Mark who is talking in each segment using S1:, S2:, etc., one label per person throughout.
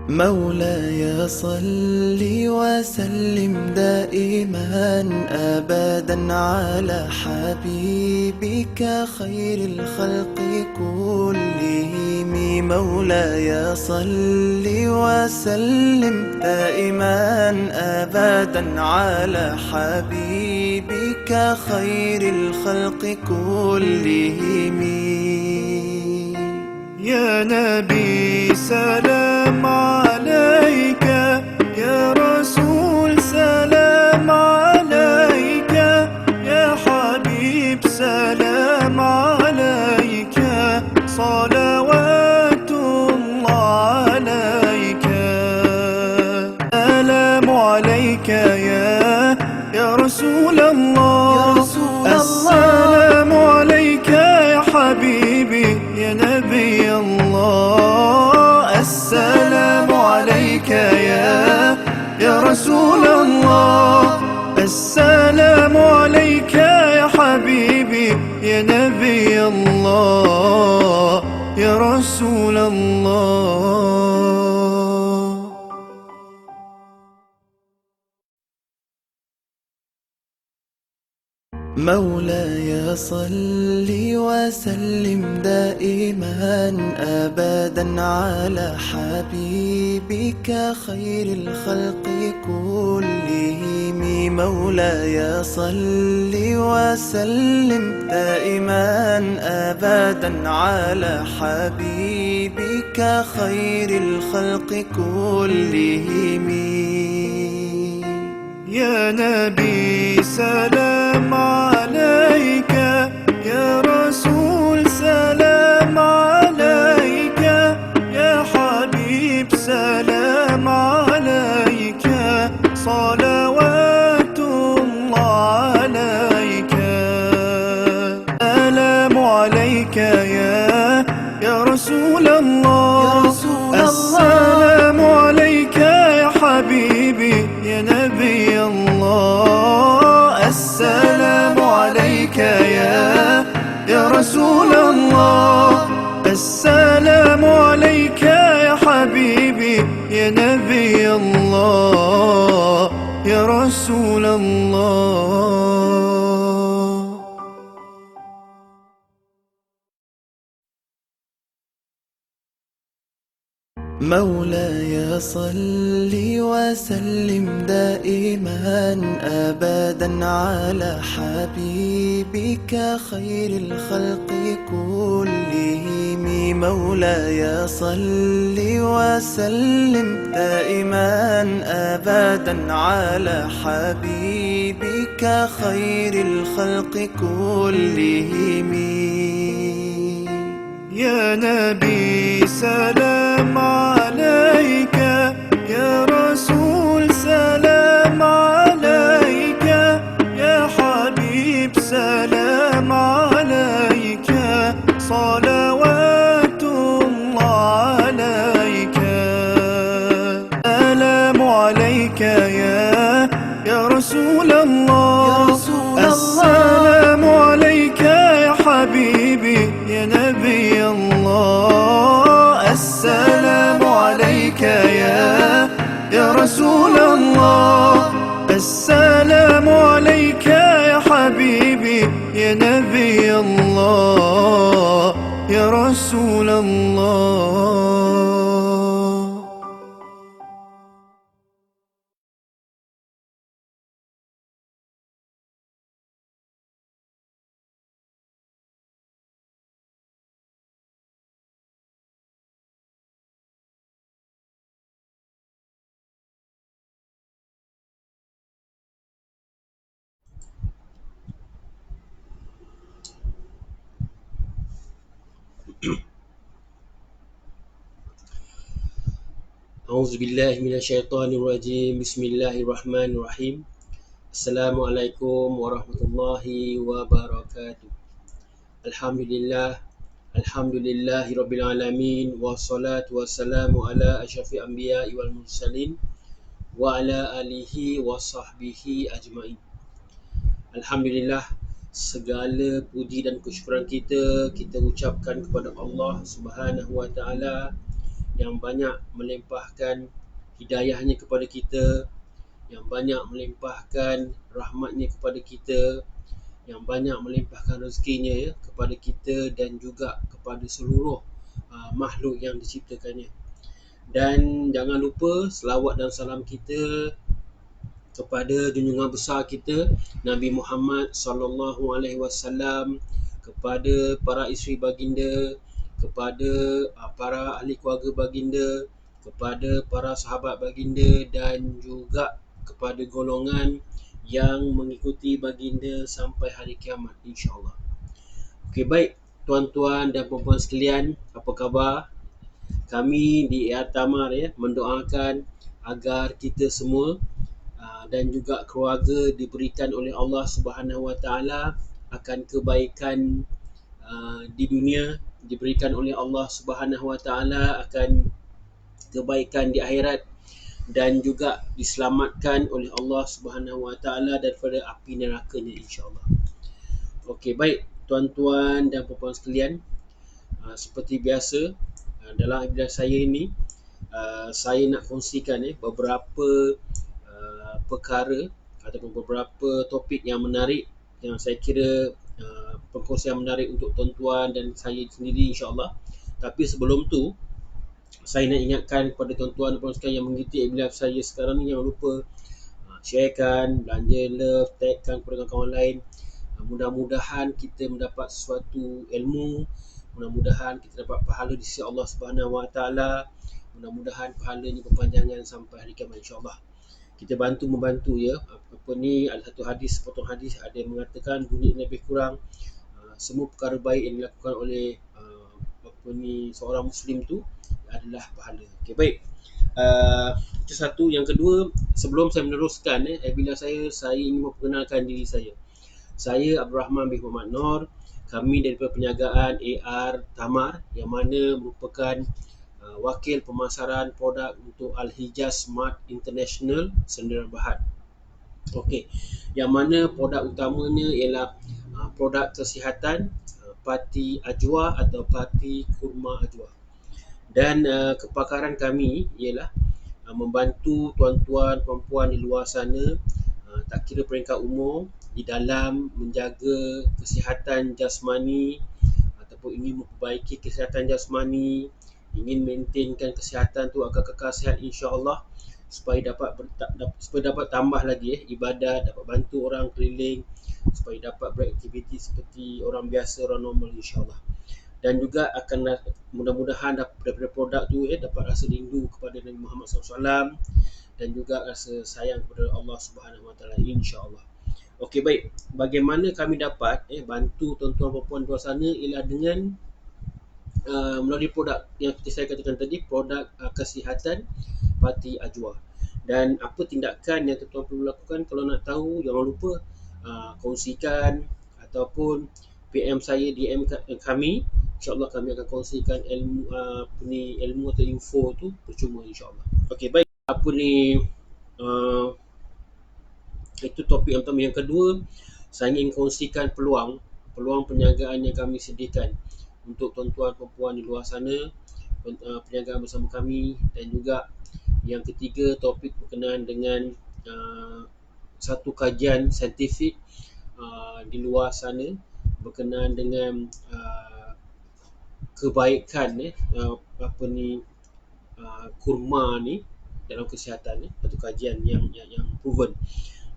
S1: مولاي صل وسلم دائما أبدا على حبيبك خير الخلق كلهم. مولاي صل وسلم دائما أبدا على حبيبك خير الخلق كلهم.
S2: يا نبي سلام عليك، يا رسول سلام عليك، يا حبيب سلام عليك، صلوات الله عليك. سلام عليك يا رسول الله، السلام عليك يا حبيبي يا نبي الله، السلام عليك يا رسول الله، السلام عليك يا حبيبي يا نبي الله يا رسول الله.
S1: مولاي صل وسلم دائما أبدا على حبيبك خير الخلق كلهم. مولاي صل وسلم دائما أبدا على حبيبك خير الخلق كلهم.
S2: يا نبي سلام عليك، يا رسول سلام عليك، يا حبيب سلام عليك، صلوات الله عليك. سلام عليك يا رسول الله، السلام عليك يا حبيبي يا نبي الله، السلام عليك يا رسول الله، السلام عليك يا حبيبي يا نبي الله يا رسول الله.
S1: مولاي صل وسلم دائما أبدا على حبيبك خير الخلق كلهم. مولاي صل وسلم دائما أبدا على حبيبك خير الخلق كلهم.
S2: يا نبي سلام عليك، يا رسول سلام عليك، يا حبيب سلام عليك، صلوات الله عليك. سلام عليك يا رسول الله، السلام عليك يا حبيبي يا نبي الله، السلام عليك يا رسول الله، السلام عليك يا حبيبي يا نبي الله يا رسول الله.
S3: أعوذ بالله من الشيطان الرجيم. بسم الله الرحمن الرحيم. Assalamualaikum warahmatullahi wabarakatuh. Alhamdulillah, alhamdulillahi rabbil alamin, wassalatu wassalamu ala asyrafil anbiya'i wal mursalin wa ala alihi wa sahbihi ajma'in. Alhamdulillah, segala puji dan kesyukuran kita ucapkan kepada Allah Subhanahu wa taala yang banyak melimpahkan hidayahnya kepada kita, yang banyak melimpahkan rahmatnya kepada kita, yang banyak melimpahkan rezekinya ya kepada kita dan juga kepada seluruh makhluk yang diciptakannya. Dan jangan lupa selawat dan salam kita kepada junjungan besar kita Nabi Muhammad sallallahu alaihi wasallam, kepada para isteri baginda, kepada para ahli keluarga baginda, kepada para sahabat baginda dan juga kepada golongan yang mengikuti baginda sampai hari kiamat insya-Allah. Okey, baik tuan-tuan dan puan-puan sekalian, apa khabar? Kami di AR Tamar ya mendoakan agar kita semua dan juga keluarga diberikan oleh Allah Subhanahu Wa Taala akan kebaikan di dunia, diberikan oleh Allah Subhanahu Wa Taala akan kebaikan di akhirat dan juga diselamatkan oleh Allah Subhanahu Wa Taala daripada api nerakanya insya-Allah. Okey, baik tuan-tuan dan puan-puan sekalian, seperti biasa dalam episode saya ini saya nak kongsikan beberapa perkara ataupun beberapa topik yang menarik yang saya kira perkongsian menarik untuk tuan-tuan dan saya sendiri insya-Allah. Tapi sebelum tu saya nak ingatkan kepada tuan-tuan dan puan sekalian yang mengikuti episode saya sekarang ni, jangan lupa sharekan, belanja love, tagkan kepada kawan-kawan lain. Mudah-mudahan kita mendapat sesuatu ilmu, mudah-mudahan kita dapat pahala di sisi Allah Subhanahu Wa Taala, mudah-mudahan pahalanya berpanjangan sampai hari kiamat insya-Allah. Kita membantu ya. Apa ni, ada satu hadis, potong hadis ada yang mengatakan bunyi lebih kurang semua perkara baik yang dilakukan oleh seorang muslim tu adalah pahala. Okey, baik. Itu satu. Yang kedua, sebelum saya meneruskan bila saya ingin memperkenalkan diri saya. Saya Abdul Rahman bin Muhammad Noor. Kami daripada perniagaan AR Tamar yang mana merupakan wakil pemasaran produk untuk Al-Hijaz Smart International Sendiran Berhad. Okey, yang mana produk utamanya ialah produk kesihatan pati ajwa atau pati kurma ajwa. Dan kepakaran kami ialah membantu tuan-tuan puan-puan di luar sana, tak kira peringkat umur, di dalam menjaga kesihatan jasmani ataupun ingin memperbaiki kesihatan jasmani, ingin maintainkan kesihatan tu agar kekal sihat insya-Allah, supaya dapat tambah lagi ibadat, dapat bantu orang keliling, supaya dapat beraktiviti seperti orang biasa, orang normal insya-Allah. Dan juga akan mudah-mudahan daripada produk tu dapat rasa rindu kepada Nabi Muhammad SAW dan juga rasa sayang kepada Allah Subhanahu Wa Taala insya-Allah. Okey, baik. Bagaimana kami dapat bantu tuan-tuan puan-puan di luar sana ialah dengan melalui produk yang saya katakan tadi, produk kesihatan pati ajwa. Dan apa tindakan yang tuan-tuan perlu lakukan? Kalau nak tahu, jangan lupa kongsikan ataupun PM saya, DM kami. InsyaAllah kami akan kongsikan ilmu atau info tu percuma insyaAllah. Okey, baik. Itu topik yang pertama. Yang kedua, saya ingin kongsikan peluang perniagaan yang kami sediakan untuk tuan-tuan perempuan di luar sana, perniagaan bersama kami. Dan juga yang ketiga, topik berkenaan dengan satu kajian saintifik di luar sana berkenaan dengan kebaikan kurma ni dalam kesihatan satu kajian yang proven.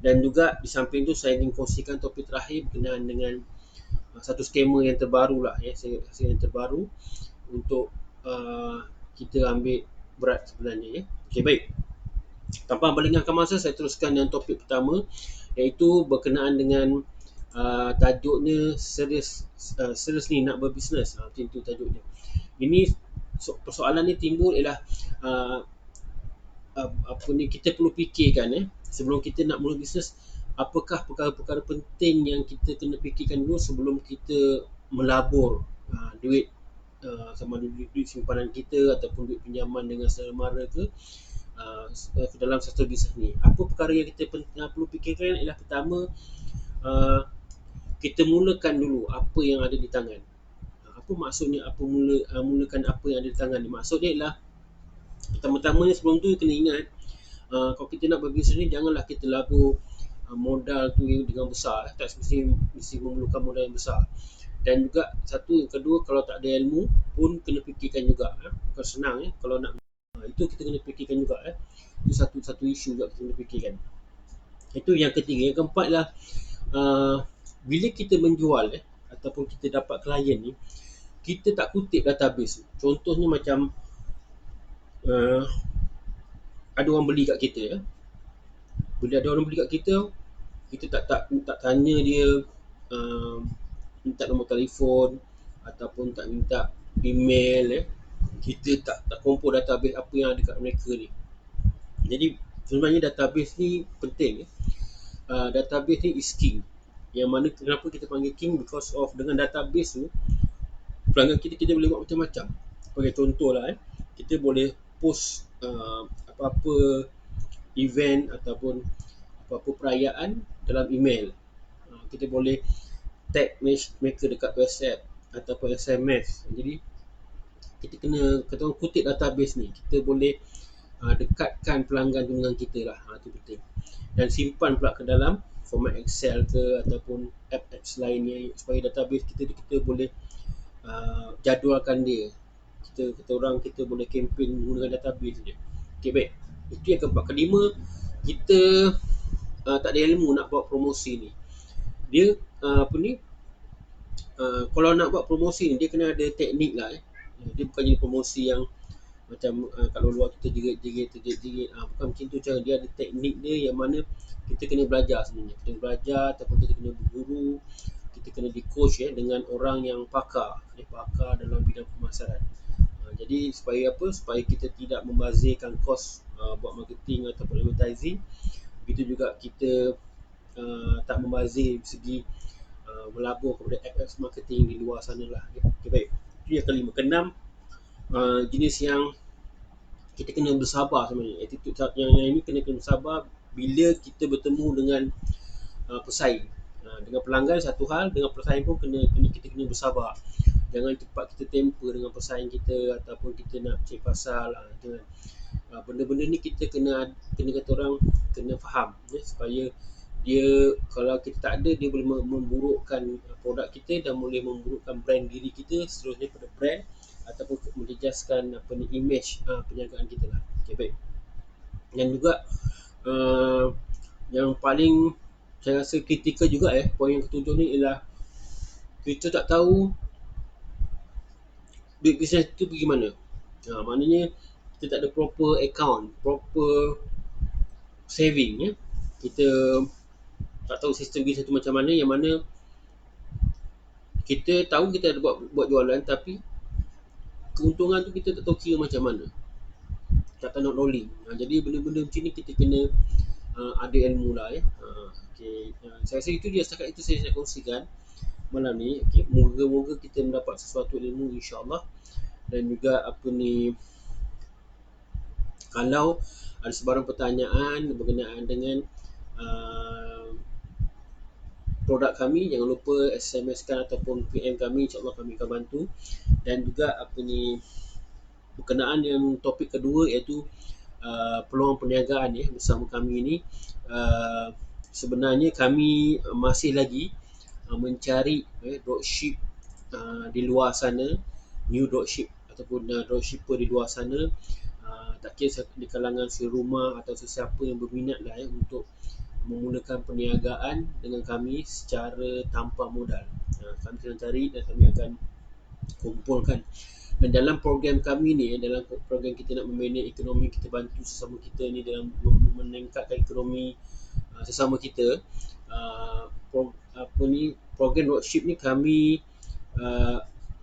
S3: Dan juga di samping tu saya ingin kongsikan topik terakhir berkenaan dengan satu skema yang terbaru lah yang terbaru untuk kita ambil berat sebenarnya Okey, baik. Tanpa melengahkan masa, saya teruskan dengan topik pertama, iaitu berkenaan dengan tajuknya serius ni nak berbisnes. Macam tu tajuknya. Ini persoalan ni timbul ialah kita perlu fikirkan sebelum kita nak mula bisnes, apakah perkara-perkara penting yang kita kena fikirkan dulu sebelum kita melabur duit, sama ada duit simpanan kita ataupun duit pinjaman dengan saudara mara ke dalam satu bisnes ni. Apa perkara yang kita perlu fikirkan ialah pertama, kita mulakan dulu apa yang ada di tangan. Apa maksudnya mulakan apa yang ada di tangan ni? Maksudnya ialah Pertama-tamanya sebelum tu kena ingat, kalau kita nak berbisnes ni janganlah kita labur modal tu dengan besar. Tak mesti memerlukan modal yang besar. Dan juga satu, yang kedua, kalau tak ada ilmu pun kena fikirkan juga. Bukan senang kalau nak, itu kita kena fikirkan juga. Itu satu isu juga kita kena fikirkan. Itu yang ketiga. Yang keempat lah, bila kita menjual ataupun kita dapat klien ni, kita tak kutip database. Contohnya macam ada orang beli kat kita. Bila ada orang beli kat kita, kita tak tanya dia, minta nombor telefon ataupun tak minta email. Kita tak kumpul database apa yang ada kat mereka ni. Jadi sebenarnya database ni penting. Database ni is king. Yang mana kenapa kita panggil king, because of dengan database tu pelanggan kita boleh buat macam-macam. Sebagai contoh lah, kita boleh post apa-apa event ataupun apa-apa perayaan dalam email. Kita boleh tag mereka dekat WhatsApp ataupun SMS. Jadi kita kena kutip database ni. Kita boleh dekatkan pelanggan dengan kita lah. Itu penting. Dan simpan pula ke dalam format Excel ke ataupun apps lainnya, supaya database kita boleh jadualkan dia. Kita boleh campaign menggunakan database je. Okey, baik. Itu yang keempat. Kelima, kita tak ada ilmu nak buat promosi ni. Dia kalau nak buat promosi ni, dia kena ada teknik lah. Dia bukan jadi promosi yang macam kat luar kita jerit. Bukan macam tu cara. Dia ada teknik dia yang mana kita kena belajar sebenarnya. Kita kena belajar ataupun kita kena berguru. Kita kena di-coach dengan orang yang pakar dalam bidang pemasaran. Jadi supaya apa? Supaya kita tidak membazirkan kos buat marketing ataupun advertising. Begitu juga kita tak membazir segi melabur kepada apps marketing di luar sana lah. Okay, baik. Itu yang kelima. Keenam, jenis yang kita kena bersabar sebenarnya. Attitude yang ini kena bersabar bila kita bertemu dengan pesaing. Dengan pelanggan satu hal, dengan pesaing pun kita kena bersabar. Jangan cepat kita temper dengan pesaing kita ataupun kita nak cek pasal. Benda-benda ni kita kena kata orang kena faham supaya dia, kalau kita tak ada, dia boleh memburukkan produk kita dan boleh memburukkan brand diri kita, seterusnya pada brand ataupun menjejaskan image perniagaan kita lah. Okay, baik. Dan juga yang paling saya rasa kritikal juga poin yang ketujuh ni ialah kita tak tahu duit bisnes tu pergi mana. Maknanya kita tak ada proper account, proper saving. Kita tak tahu sistem bisnes tu macam mana, yang mana kita tahu kita ada buat jualan, tapi keuntungan tu kita tak tahu kira macam mana. Tak tahu nak rolling. Jadi benda-benda macam ni kita kena ada ilmu lah. Okay. Saya rasa itu dia, setakat itu saya nak kongsikan malam ni. Okay. Moga-moga kita mendapat sesuatu ilmu, insyaAllah. Dan juga kalau ada sebarang pertanyaan berkenaan dengan produk kami, jangan lupa SMS-kan ataupun PM kami, insyaAllah kami akan bantu. Dan juga berkenaan yang topik kedua, iaitu peluang perniagaan bersama kami ni. Sebenarnya kami masih lagi mencari dropship di luar sana, new dropship ataupun dropshipper di luar sana. Tak kira di kalangan serumah atau sesiapa yang berminat lah untuk memulakan perniagaan dengan kami secara tanpa modal. Kami sedang cari dan kami akan kumpulkan. Dan dalam program kami ni, dalam program kita nak memanage ekonomi, kita bantu sesama kita ni dalam meningkatkan ekonomi sesama kita. Program dropship ni kami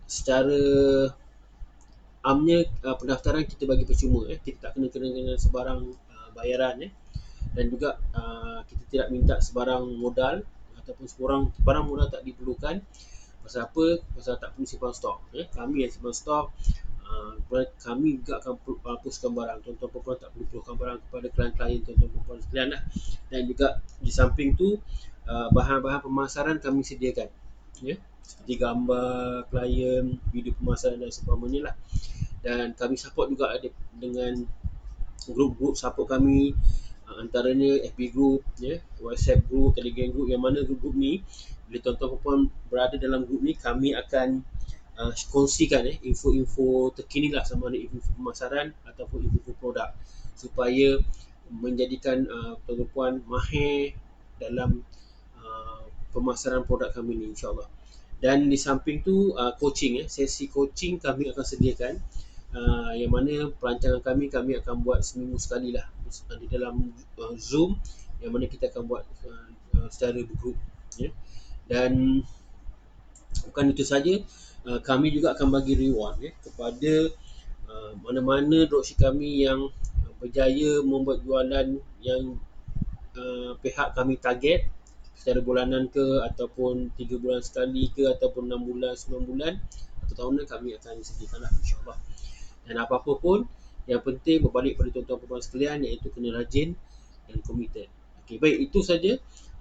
S3: secara amnya pendaftaran kita bagi percuma. Kita tak kena sebarang bayaran. Dan juga kita tidak minta sebarang modal ataupun sebarang modal tak diperlukan. Pasal apa? Pasal tak perlu simpan stok. Kami yang simpan stok. Kami juga akan puskan barang. Tuan-tuan perempuan tak perlu puskan barang kepada klien-klien tuan-tuan perempuan sekalian lah. Dan juga di samping tu, bahan-bahan pemasaran kami sediakan. Seperti gambar klien, video pemasaran dan sebagainya lah. dan kami support juga dengan grup-grup support kami, antaranya FB group, WhatsApp group, Telegram group, yang mana grup-grup ni bila tuan-tuan perempuan berada dalam grup ni, kami akan kongsikan info-info terkini lah, sama ada info pemasaran ataupun info produk, supaya menjadikan tuan-tuan puan mahir dalam pemasaran produk kami ni, insyaAllah. Dan di samping tu coaching, sesi coaching kami akan sediakan, yang mana perancangan kami akan buat seminggu sekali lah di dalam Zoom, yang mana kita akan buat secara bergrup, dan bukan itu saja, kami juga akan bagi reward kepada mana-mana dropship kami yang berjaya membuat jualan yang pihak kami target secara bulanan ke, ataupun 3 bulan sekali ke, ataupun 6 bulan, 9 bulan atau tahunan, kami akan sediakan lah, insyaAllah. Dan apa-apa pun, yang penting berbalik pada tuan-tuan perempuan sekalian, iaitu kena rajin dan committed. Okey, baik, itu saja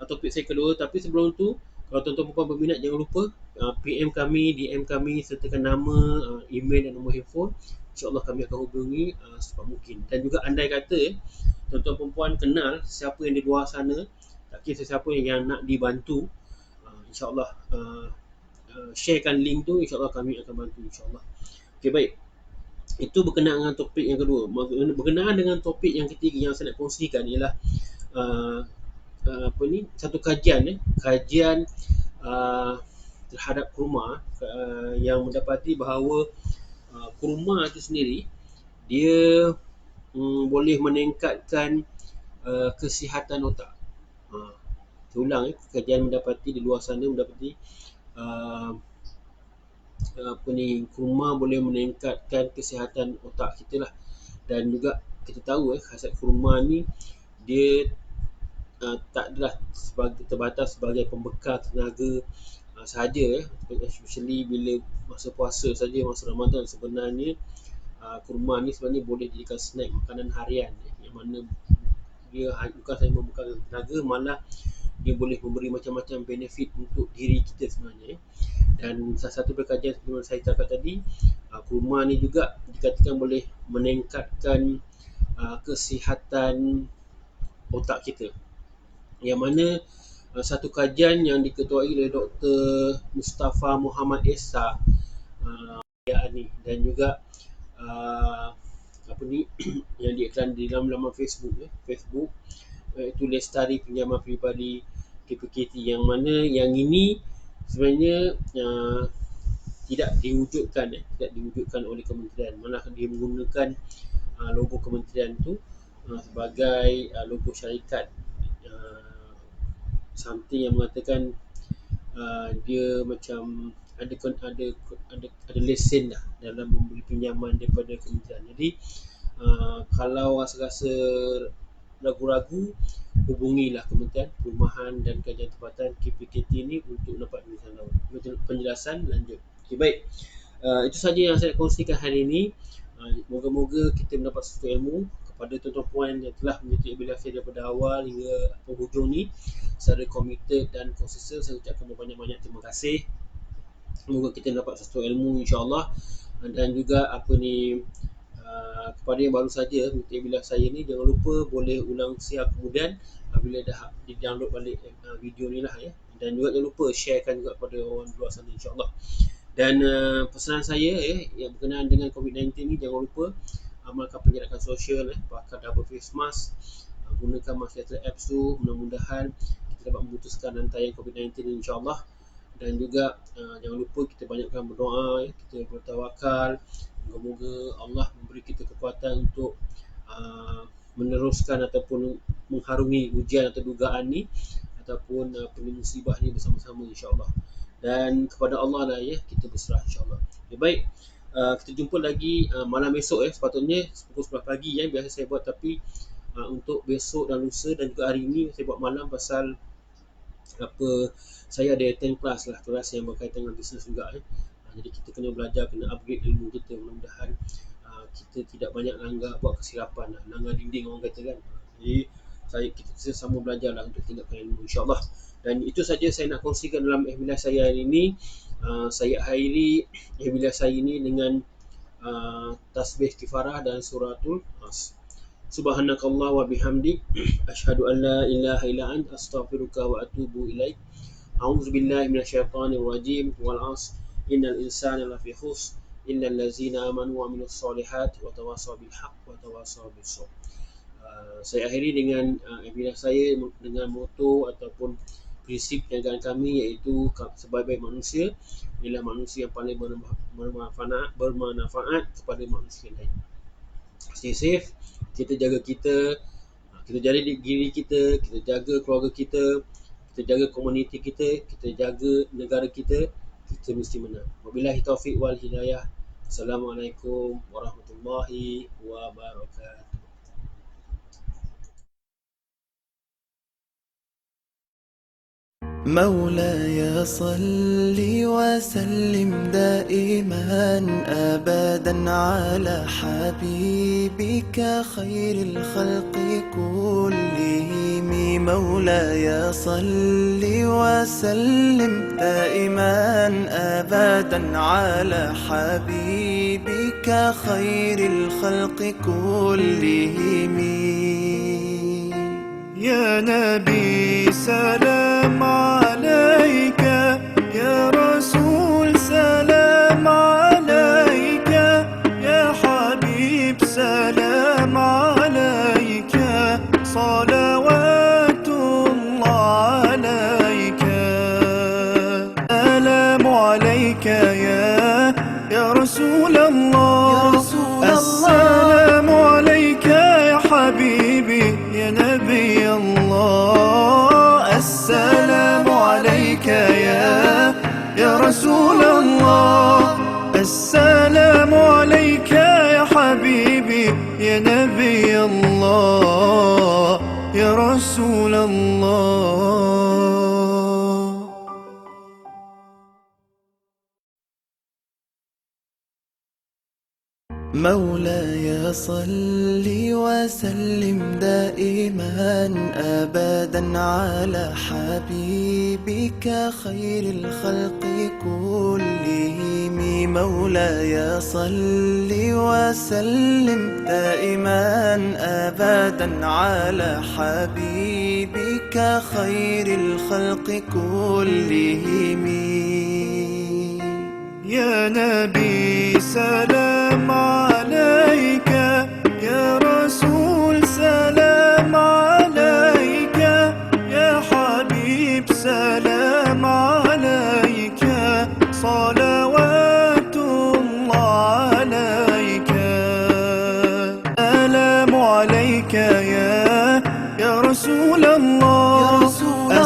S3: topik saya kedua. Tapi sebelum tu, kalau tuan-tuan perempuan berminat, jangan lupa PM kami, DM kami, sertakan nama, email dan nombor handphone. InsyaAllah kami akan hubungi secepat mungkin. Dan juga andai kata tuan-tuan perempuan kenal siapa yang di luar sana, tak kira siapa yang nak dibantu, insyaAllah sharekan link tu, insyaAllah kami akan bantu, insyaAllah. Okey, baik. Itu berkenaan dengan topik yang kedua. Berkenaan dengan topik yang ketiga yang saya nak kongsikan ialah satu kajian terhadap kurma, yang mendapati bahawa kurma itu sendiri dia boleh meningkatkan kesihatan otak. Ulang, kajian mendapati di luar sana mendapati kurma boleh meningkatkan kesihatan otak kita lah. Dan juga kita tahu khasiat kurma ni dia tak adalah terbatas sebagai pembekal tenaga sahaja, especially bila masa puasa saja, masa Ramadan. Sebenarnya kurma ni sebenarnya boleh dijadikan snack, makanan harian, yang mana dia bukan sahaja membekal tenaga, malah dia boleh memberi macam-macam benefit untuk diri kita sebenarnya. Dan salah satu perkajian sebelum saya cakap tadi, kurma ni juga dikatakan boleh meningkatkan kesihatan otak kita, yang mana satu kajian yang diketuai oleh Dr. Mustafa Muhammad Esa dan juga yang diiklan di dalam laman Facebook, itu Lestari Pinjaman Peribadi KPKT, yang mana yang ini sebenarnya tidak diwujudkan oleh kementerian, malah dia menggunakan logo kementerian tu sebagai logo syarikat, something yang mengatakan dia macam ada lesen lah dalam memberi pinjaman daripada kementerian. Jadi kalau rasa-rasa ragu-ragu, hubungilah Kementerian Perumahan dan Kajian Tempatan KPKT ni untuk dapat penjelasan lanjut. Okay, baik. Itu saja yang saya kongsikan hari ini. Moga-moga kita mendapat sesuatu ilmu. Kepada tuan-tuan puan yang telah mengikuti webinar saya daripada awal hingga penghujung ni secara committed dan konsisten, saya ucapkan banyak-banyak terima kasih. Semoga kita dapat sesuatu ilmu, insyaAllah. Dan juga kepada yang baru saja mengikuti webinar saya ni, jangan lupa boleh ulang share kemudian bila dah di-download balik video ni lah, dan juga jangan lupa sharekan juga kepada orang luar sana, insyaAllah. Dan pesanan saya yang berkenaan dengan COVID-19 ni, jangan lupa amalkan penjarakan sosial, pakai double face mask, gunakan MySejahtera apps tu. Mudah-mudahan kita dapat memutuskan rantai COVID-19 ni, insyaAllah. Dan juga jangan lupa kita banyakkan berdoa, kita bertawakal. Moga-moga Allah memberi kita kekuatan untuk meneruskan ataupun mengharungi ujian atau dugaan ni, ataupun musibah ni bersama-sama, insyaAllah. Dan kepada Allah lah kita berserah, insyaAllah. Okay, baik. Kita jumpa lagi malam esok, sepatutnya pukul 11 pagi biasa saya buat, tapi untuk besok dan lusa dan juga hari ini saya buat malam pasal saya ada attend kelas yang berkaitan dengan bisnes juga. Jadi kita kena belajar, kena upgrade ilmu kita. Mudah-mudahan kita tidak banyak buat kesilapan, langgar dinding orang kata kan. Jadi kita sama belajar untuk tingkatkan ilmu, insyaAllah. Dan itu saja saya nak kongsikan dalam webinar saya hari ini. Saya akhiri webinar saya ini dengan tasbih kifarah dan suratul As. Subhanakallah wa bihamdik asyhadu an la ilaha illa anta astaghfiruka wa atubu ilaik. A'udzu billahi minasyaitonir rajim. Wal 'asr innal insana lafi khusr illal ladzina amanu wa amilus solihati wa tawassaw bil haqq wa tawassaw bis sabr. Saya akhiri dengan episode saya dengan moto ataupun prinsip perniagaan kami, iaitu sebaik-baik manusia ialah manusia yang paling bermanfaat kepada manusia lain. Stay safe, kita jaga kita jaga diri kita, kita jaga keluarga kita jaga komuniti kita jaga negara kita mesti menang. Wabillahi taufiq wal hidayah. Assalamualaikum warahmatullahi wabarakatuh.
S1: مولاي صل وسلم دائما أبدا على حبيبك خير الخلق كلهم. مولاي صل وسلم دائما أبدا على حبيبك خير الخلق كلهم.
S2: يا نبي سلام عليك، يا رسول سلام عليك، يا حبيب سلام عليك، صلوات الله عليك. سلام عليك يا رسول الله، السلام عليك يا حبيبي يا نبي الله. السلام عليك يا رسول الله، السلام عليك يا حبيبي يا نبي الله يا رسول الله.
S1: مولاي صل وسلم دائما أبدا على حبيبك خير الخلق كلهم. مولاي صل وسلم دائما أبدا على حبيبك خير الخلق كلهم.
S2: يا نبي سلام عليك، يا رسول سلام عليك، يا حبيب سلام عليك، صلوات الله عليك. سلام عليك يا رسول الله،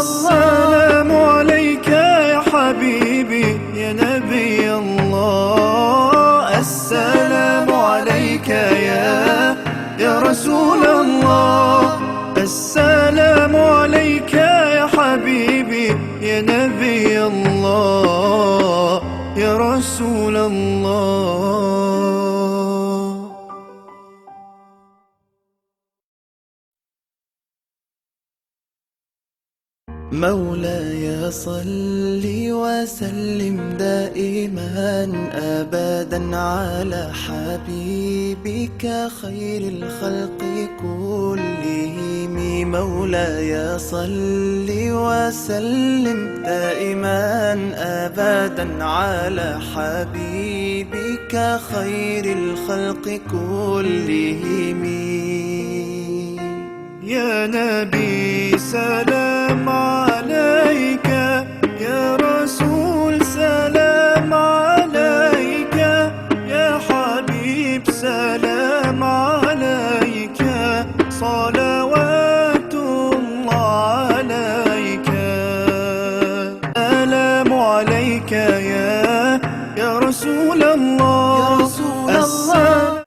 S2: السلام عليك يا حبيبي يا نبي الله. السلام عليك يا رسول الله، السلام عليك يا حبيبي يا نبي الله يا رسول الله.
S1: مولاي صل وسلم دائما أبدا على حبيبك خير الخلق كلهم. مولاي صل وسلم دائما أبدا على حبيبك خير الخلق كلهم.
S2: يا نبي سلام عليك، يا رسول سلام عليك، يا حبيب سلام عليك، صلوات الله عليك. سلام عليك يا رسول الله، السلام